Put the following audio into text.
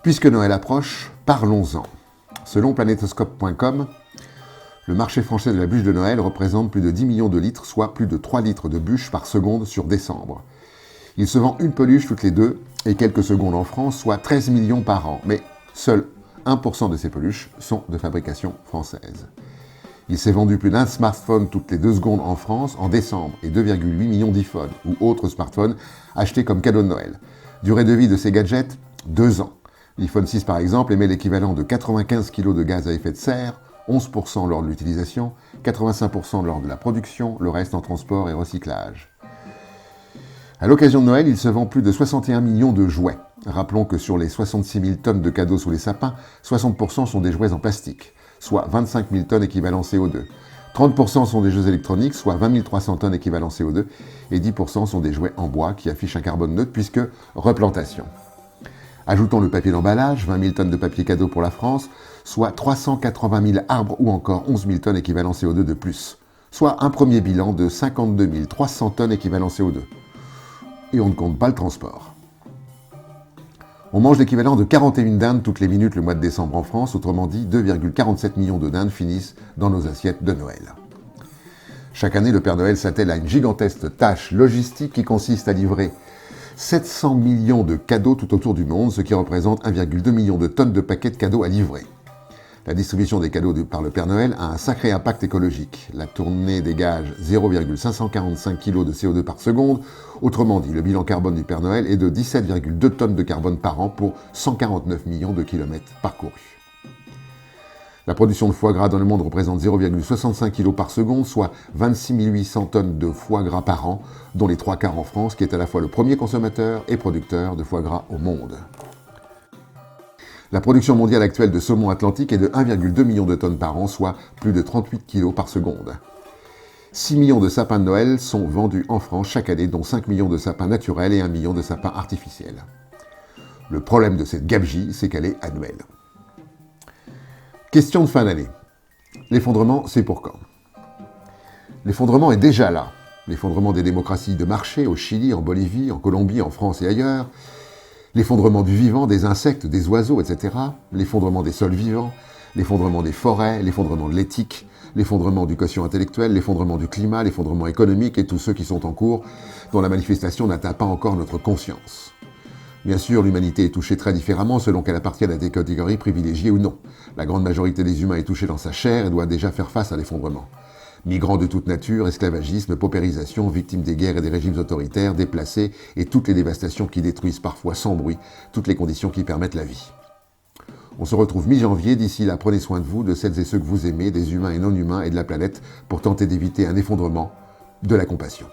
Puisque Noël approche, parlons-en. Selon planetoscope.com, le marché français de la bûche de Noël représente plus de 10 millions de litres, soit plus de 3 litres de bûches par seconde sur décembre. Il se vend une peluche toutes les 2 et quelques secondes en France, soit 13 millions par an. Mais seul 1% de ces peluches sont de fabrication française. Il s'est vendu plus d'un smartphone toutes les 2 secondes en France en décembre et 2,8 millions d'iPhones ou autres smartphones achetés comme cadeau de Noël. Durée de vie de ces gadgets, 2 ans. L'iPhone 6 par exemple émet l'équivalent de 95 kg de gaz à effet de serre, 11% lors de l'utilisation, 85% lors de la production, le reste en transport et recyclage. À l'occasion de Noël, il se vend plus de 61 millions de jouets. Rappelons que sur les 66 000 tonnes de cadeaux sous les sapins, 60% sont des jouets en plastique, soit 25 000 tonnes équivalent CO2. 30% sont des jeux électroniques, soit 20 300 tonnes équivalent CO2, et 10% sont des jouets en bois qui affichent un carbone neutre puisque replantation. Ajoutons le papier d'emballage, 20 000 tonnes de papier cadeau pour la France, soit 380 000 arbres ou encore 11 000 tonnes équivalent CO2 de plus, soit un premier bilan de 52 300 tonnes équivalent CO2. Et on ne compte pas le transport. On mange l'équivalent de 41 dindes toutes les minutes le mois de décembre en France, autrement dit 2,47 millions de dindes finissent dans nos assiettes de Noël. Chaque année, le Père Noël s'attelle à une gigantesque tâche logistique qui consiste à livrer 700 millions de cadeaux tout autour du monde, ce qui représente 1,2 million de tonnes de paquets de cadeaux à livrer. La distribution des cadeaux par le Père Noël a un sacré impact écologique. La tournée dégage 0,545 kg de CO2 par seconde. Autrement dit, le bilan carbone du Père Noël est de 17,2 tonnes de carbone par an pour 149 millions de kilomètres parcourus. La production de foie gras dans le monde représente 0,65 kg par seconde, soit 26 800 tonnes de foie gras par an, dont les 3/4 en France, qui est à la fois le premier consommateur et producteur de foie gras au monde. La production mondiale actuelle de saumon atlantique est de 1,2 million de tonnes par an, soit plus de 38 kg par seconde. 6 millions de sapins de Noël sont vendus en France chaque année, dont 5 millions de sapins naturels et 1 million de sapins artificiels. Le problème de cette gabegie, c'est qu'elle est annuelle. Question de fin d'année. L'effondrement, c'est pour quand? L'effondrement est déjà là. L'effondrement des démocraties de marché au Chili, en Bolivie, en Colombie, en France et ailleurs. L'effondrement du vivant, des insectes, des oiseaux, etc. L'effondrement des sols vivants, l'effondrement des forêts, l'effondrement de l'éthique, l'effondrement du quotient intellectuel, l'effondrement du climat, l'effondrement économique et tous ceux qui sont en cours, dont la manifestation n'atteint pas encore notre conscience. Bien sûr, l'humanité est touchée très différemment selon qu'elle appartienne à des catégories privilégiées ou non. La grande majorité des humains est touchée dans sa chair et doit déjà faire face à l'effondrement. Migrants de toute nature, esclavagisme, paupérisation, victimes des guerres et des régimes autoritaires, déplacés et toutes les dévastations qui détruisent parfois sans bruit toutes les conditions qui permettent la vie. On se retrouve mi-janvier, d'ici là prenez soin de vous, de celles et ceux que vous aimez, des humains et non humains et de la planète pour tenter d'éviter un effondrement, de la compassion.